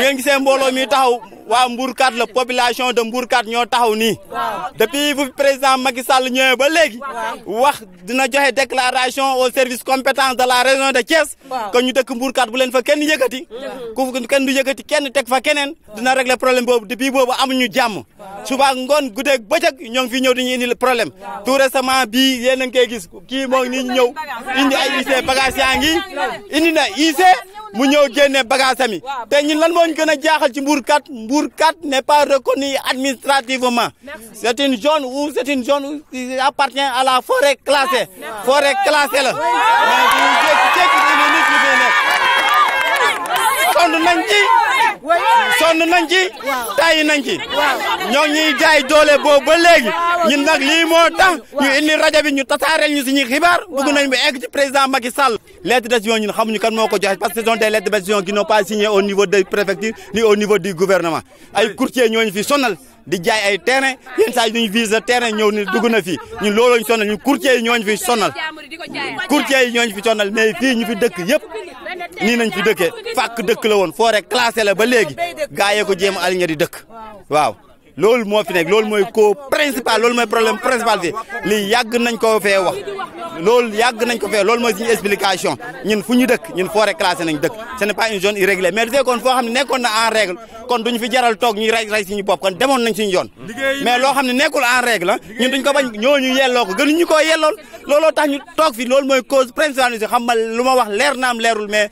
ngeen gisee mbooloo mi taxaw waa Mbourkat la population de Mbourkat ñoo taxaw nii depuis bu président Macky Sall ñëwee ba léegi wax dina joxe déclaration au service compétent de la région de Thies que ñu dëkk Mbourkat bu leen fa kenn yëkkati ku kenn du yëkkati kenn teg fa keneen dina régler problème boobu depuis boobu amuñu jàmm suba ngoon guddeeg bëccëg ñoo ngi fi ñëw di ñu indi problème tout récemment bii yéen a ngi koy gis kii moo ngi nii ñëw indi ay IC bagage yaa ngi indi na IC mu ñëw génne bagage ami te ñun lan moo ñu gën a jaaxal ci Mbourkat n'est pas reconnu administrativement c'est une zone où qui appartient à la forêt classée la sonn nañ ci tàyyi nañ ci ñoo ñuy jaay doole boobu ba léegi ñun nag lii moo tax ñu indi rajo bi ñu tasaareel ñu suñuy xibaar bëgg nañ ba egg ci président Macky Sall. lettre de décision ñun xamuñu kan moo ko joxe parce que ce sont des lettres de décision qui n'ont pas signé au niveau des préfectures ni au niveau du gouvernement ay courtier ñooñu fi sonal di jaay ay terrain yenn saa yi duñu vise terrain ñëw ni dugg na fii ñun looloo ñu sonal ñun courtier yi ñooñu fi sonal mais fii ñu fi dëkk yëpp nii nañ fi dëkkee fàkk dëkk la woon forêt classée la ba léegi gaa yee ko jéem a aligné di dëkk waaw loolu moo fi nekk loolu mooy principal loolu mooy problème principal fi lii yàgg nañ ko fee wax loolu yàgg nañ ko fee loolu mooy suñu explication ñun fu ñu dëkk ñun forêt classée nañ dëkk ce n'est pas une zone irrégulière mais dafay kon foo xam ne nekkoon na en règle kon duñu fi jaral toog ñuy rey suñu bopp kon demoon nañ suñu yoon mais loo xam ne nekkul en règle ñun duñ ko bañ ñooñu yelloo ko gënuñu koo yellool looloo tax ñu toog fi loolu mooy cause principale xam nga lu ma wax leer naam leerul mais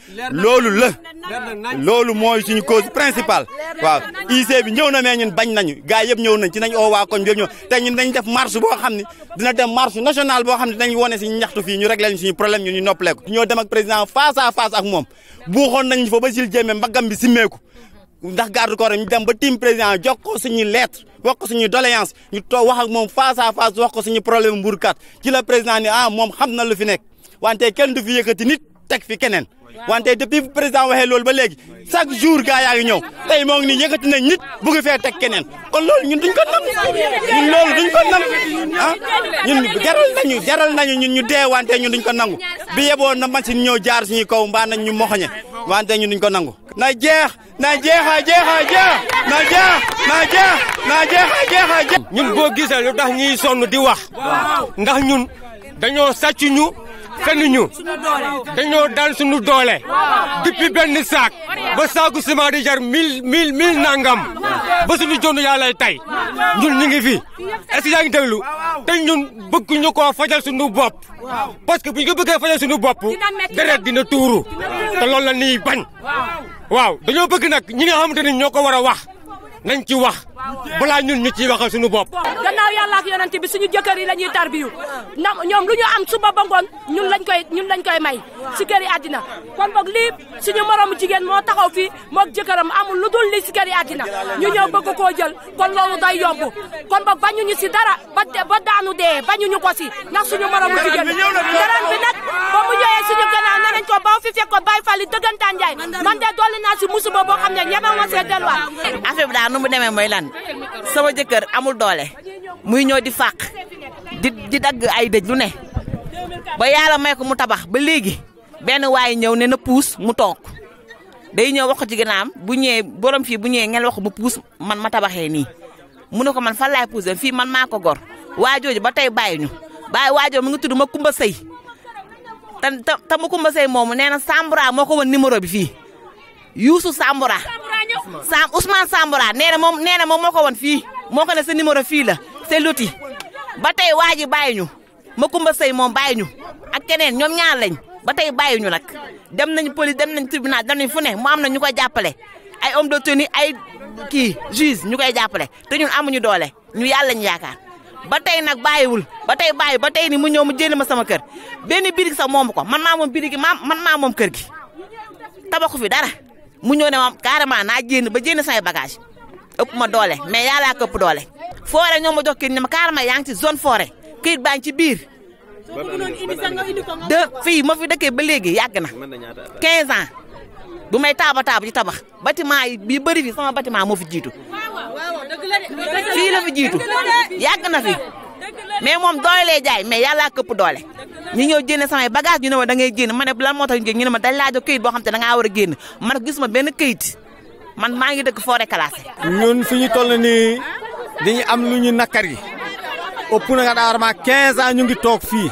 loolu mooy suñu cause principale waaw IC bi ñëw na mais ñun bañ nañu gaa yëpp ñëw nañ ci nañ oo waa koñ bi yëpp ñëw te ñun dañ def marche boo xam ne dina dem marche nationale boo xam ne dañ wone si ñaxtu fii ñu réglé ñu suñu problème ñu noppaleeku ñoo dem ak président face à face ak moom buuxoon nañ fa ba sil jéeme mbaggam bi simmeeku ndax garde corps ñu dem ba tim président jox ko suñu lettre wax ko suñu doléance ñu toog wax ak moom face à face wax ko suñu problème Mbourkat ci la président ni moom xam na lu fi nekk wante kenn du fi yëkkati nit teg fi keneen wante depuis président waxee loolu ba léegi chaque jour gaa yaa ngi ñëw tey moo ngi nii yëkkati nañ nit bëgg fee teg keneen kon loolu ñun duñ ko nam ñun loolu duñ ko nam ñun jaral nañu ñun ñu dee wante ñun duñ ko nangu bi yeboon na machine ñëw jaar suñu kaw mbaa nañ ñu moxoñe wante ñun duñ ko nangu na jeex ñun boo gisee lu tax ñuy sonn di wax ndax ñun dañoo sàcc ñu fenn ñu dañoo dal suñu doole depuis benn saak ba saaku ciment di jar mille nangam ba suñu jonn yàlla tey ñun ñu ngi fi est-ce que yaa ngi déglu te ñun bëgg ñu koo fajal suñu bopp parce que bu ñu ko bëggee fajal suñu bopp deret dina tuuru te loolu la nii bañ waaw dañoo bëgg nag ñi nga xamante ni ñoo ko war a wax nañ ci wax balaa ñun ñu ciy waxal suñu bopp. gannaaw yàlla ak yonent bi suñu jëkkër yi la ñuy tarbiyu ñoom lu ñu am suba ba ngoon ñun lañ koy may si kër yi àddina kon boog lii suñu moromu jigéen moo taxaw fii moog jëkkëram amul lu dul lii si kër yi àddina ñu ñëw bëgg koo jël kon loolu day yomb kon boog bañuñu si dara ba daanu dee bañuñu ko si ndax suñu moromu jigéen dërën bi nag ba mu ñëwee suñu gannaaw ne nañ ko ba fi fekk ko bàyyi fali dëggantaan njaay man de dolli naa si musiba boo xam ne ñeme ma see delluwaat affaire bi daal nu mu demee mooy lan sama jëkkër amul doole muy ñëw di fàq di dagg ay dëj lu ne ba yàlla may ko mu tabax ba léegi benn waay ñëw ne na puus mu toog day ñëw wax ko ci ginnaam bu ñëwee borom fii bu ñëwee ngeen wax ko mu puus man ma tabaxee nii mu ne ko man fan laay puusee fii man maa ko gor waajooju ba tey bàyyi ñu waajoo mu ngi tudd ma Kumba Sëy te ma Kumba Sëy moomu nee na Sambura moo ko won numéro bi fii Youssou Sambura Ousmane Sambura nee na moom moo ko won fii moo ko ne sa numéro fii la c'est loti ba tey waa ji bàyyi ñu ma Kumba Sëy moom bàyyi ñu ak keneen ñoom ñaar lañ ba tey bàyyi ñu nag dem nañ police dem nañ tribunal dem nañ fu ne mu am na ñu koy jàppale ay homme de tenue ay juge ñu koy jàppale te ñun amuñu doole ñu yàlla ñu yaakaar ba tey nag bàyyiwul ba tey ni mu ñëw mu jënd ma sama kër benn birig sax moomu ko man maa moom birig man maa moom kër gi tabaxu fi dara mu ñëw ne ma carrément naa jénn say bagage ëpp ma doole mais yàllaa ko ëpp doole forêt ñoo ma jox kii ne ma carrément yaa ngi ci zone forêt këyit baa ngi ci biir fii ma fi dëkkee ba léegi yàgg na 15 ans bu may taaba ci tabax bâtiment yi bëri fi sama bâtiment moo fi jiitu fii la fi jiitu yàgg na fi mais moom doole lay jaay mais yàllaa ko ëpp doole ñu ñëw génne samay bagage ñu ne ma da ngay génn ma ne lan moo tax ñu ne ma dañ laa jox këyit boo xam te da ngaa war a génn man gis ma benn këyit man maa ngi dëkk foret classée. ñun fi ñu toll nii dañu am lu ñu nakkar yi ëpp na nga daal ma 15 ans ñu ngi toog fii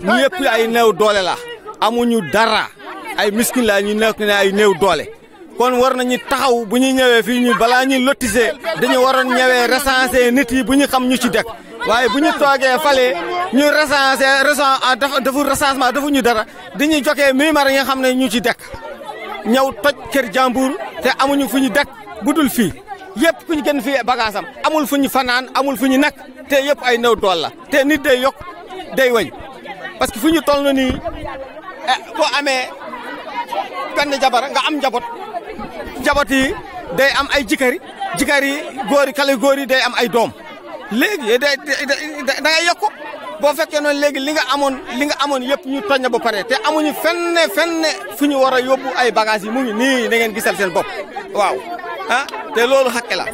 ñu yëpp ay néew doole la amuñu dara ay miskin la ñu nekk ne ay néew doole kon war nañu taxaw bu ñu ñëwee fii ñu balaa ñuy lotisser dañu waroon ñëwee recenser nit yi bu ñu xam ñu ci dëkk waaye bu ñu toogee fale ñu defu recensement defuñu dara dañuy jokkee mimar yi nga xam ne ñu ci dëkk ñëw toj kër jàmbur te amuñu fu ñu dëkk budul fii yëpp ku ñu gën fii bagaasam amul fu ñu fanaan amul fu ñu nekk te yëpp ay néew dool la te nit day yokk day wëñ parce que fu ñu toll nii boo amee benn jabar nga am njaboot yi day am ay jikari góor yi kale góor yi day am ay doom léegi da ngay yokku boo fekkee noonu léegi li nga amoon yëpp ñu toñña ba pare te amuñu fenn fu ñu war a yóbbu ay bagages yi mu ngi nii da ngeen gisal seen bopp waaw te loolu xakke la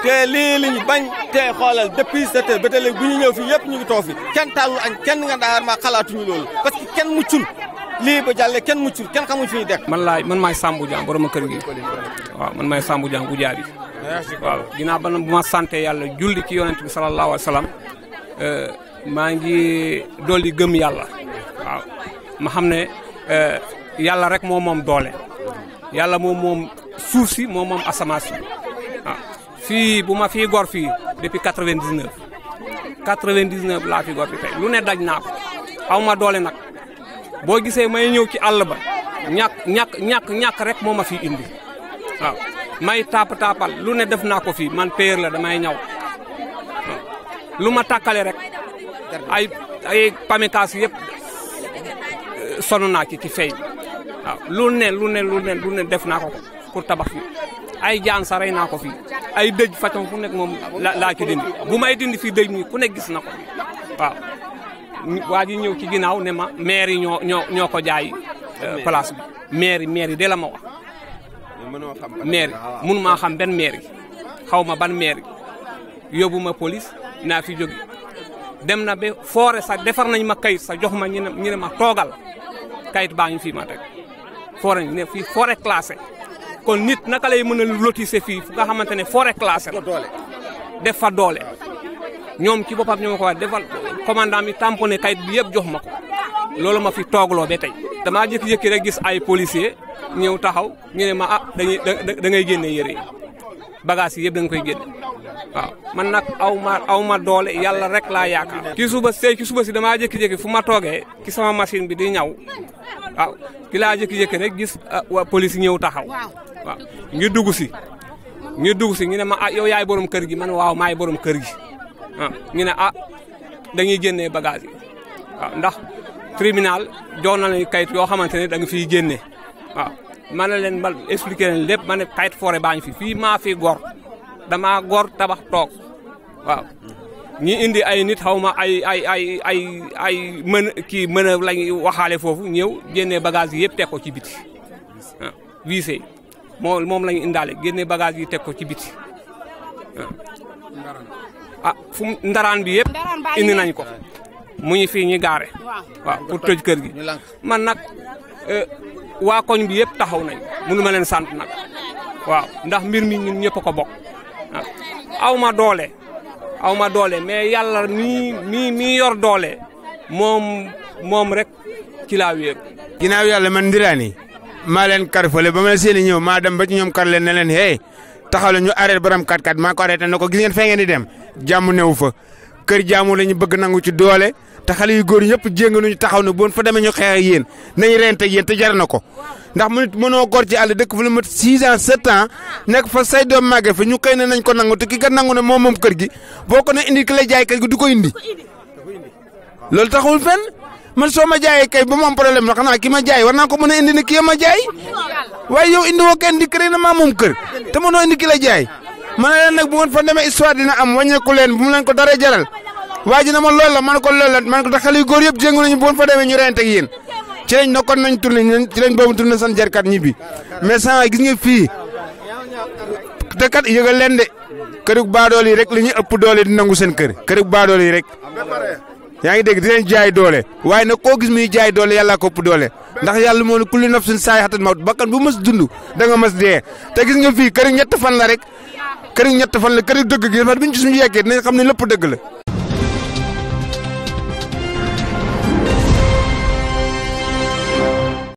te lii li ñu bañ te xoolal depuis 7 heures ba tey léegi bu ñu ñëw fii yëpp ñu ngi toog fi kenn taalul añ kenn nga daal ma xalaatuñu loolu parce que kenn muccul lii ba jàllee kenn muccul kenn xamuñ fi ñu dekk man maay Sambou Diang borom kër gi waaw man maay Sambou Diang bu jaabi waaw ginnaaw ba bu ma santé yàlla julli ci yonent bi sallallahu alayhi wa sallam maa ngi dolli gëm yàlla waaw ma xam ne yàlla rek moo moom doole yàlla moom suuf si moo moom asamaan si waaw fii bu ma fii gor fii depuis 99 laa fi gor fi tey lu ne daj naa ko aw ma doole nag boo gisee may ñëw ci àll ba ñàkk rek moo ma fi indi waaw may tapal lu ne def naa ko fii man péer la damay ñaw lu ma tàkkale rek ay pamekaas yëpp sonn naa ci fay waaw lu ne def naa ko pour tabax fi ay jaan sa rey naa ko fii ay dëj façon fu nekk moom laa ci dindi bu may dindi fii dëj mi ku nekk gis na ko waaw waa ji ñëw ci ginnaaw ne ma maire yi ñoo ko jaay place bi maire yi de la ma wax maire mënu maa xam benn maire yi xaw ma ban maire yi yóbbu ma police naa fi jóge dem na ba foore sax defar nañ ma kayit sax jox ma ñu ne ma toogal kayit baa ngi fii ma teg foore ne fii forêt classée kon nit naka lay mën a lotisser fii fu nga xamante ne forêt classée la def fa doole ñoom ci boppam ñoo ma ko wax defal commandant mi tamponné kayit bi yëpp jox ma ko loolu ma fi toogloo ba tey damaa jékki-jékki rek gis ay policier ñëw taxaw ñu ne ma da ngay génne yére yi bagage yi yëpp da nga koy génne waaw man nag aw ma doole yàlla rek laa yaakaar. ci suba si damaa jékki-jékki fu ma toogee ci sama machine bi di ñaw waaw ki laa jékki-jékki rek gis waa police ñëw taxaw waaw ñu dugg si ñu ne ma yow yaay borom kër gi man waaw maay borom kër gi waaw ñu ne dañuy génnee bagage yi waaw ndax tribunal jox na leen kayit yoo xamante ne da nga fiy génne waaw man na leen bal expliqué leen lépp ma ne kayit forêt baa ngi fii maa fi gor damaa gor tabax toog waaw ñi indi ay nit xaw ma ay mën a lañ waxaale foofu ñëw génnee bagage yi yëpp teg ko ci biti waaw wiise moom lañu indaale génnee bagage yi teg ko ci biti waaw fu ndaraan bi yëpp indi nañ ko mu ngi fii ñi gaare waaw pour tëj kër gi man nag waa koñ bi yëpp taxaw nañ mënu ma leen sant nag waaw ndax mbir mi ñun ñëpp ko bokk aw ma doole mais yàlla mi yor doole moom rek ci laa wéer. ginnaaw yàlla man ndiraani maa leen kar fële ba ma la seeni ñëw maa dem ba ci ñoom kar leen ne leen hey taxaw la ñu arrêté borom 4x4 maa ko arrêté na ko gis ngeen fee ngeen di dem jàmm newu fa kër jaamu la ñu bëgg nangu ci doole te xale yu góor ñëpp jéng nañu taxaw ne bon fa demee ñu xeex ak yéen nañu rente ak yéen te jar na ko ndax mu nit mënoo góor ci àll dëkk fa lu mat 6 ans 7 ans nekk fa say doom màgge fa ñu xëy ne nañ ko nangu te ki kat nangu ne moom kër gi boo ko ne indi ki la jaay kër gi du ko indi loolu taxul fenn man soo ma jaayee kay ba mu am problème la xanaa ki ma jaay war naa ko mën a indi ne kii ma jaay waaye yow indi woo kenn di kër na maa moom kër te mënoo indi ki la jaay ma ne leen nag bu ngeen fa demee histoire dina am wàññeeku leen bu mu leen ko dara jaral waa ji na ma loolu la man ko loolu la man ko tax xale yu góor yëpp jéngu nañu bu ngeen fa demee ñu reyante ak yéen ci lañ nokkoon nañ tourné ci lañ boobu tourné san jarkat ñibbi mais saa gis nga fii te kat yëgal leen de kërug baadool yi rek li ñu ëpp doole di nangu seen kër kërug baadool yi rek yaa ngi dégg di leen jaay doole waaye nag koo gis muy jaay doole yàllaa ko ëpp doole ndax yàlla moo ne kullu nafsin saayixatul mawt bakkan bu mës dund da nga mës dee te gis nga fii këri ñett fan la rek këri ñett fan la këri dëgg gi bi ñu ci suñu yeggee dinañ xam ne lépp dëgg la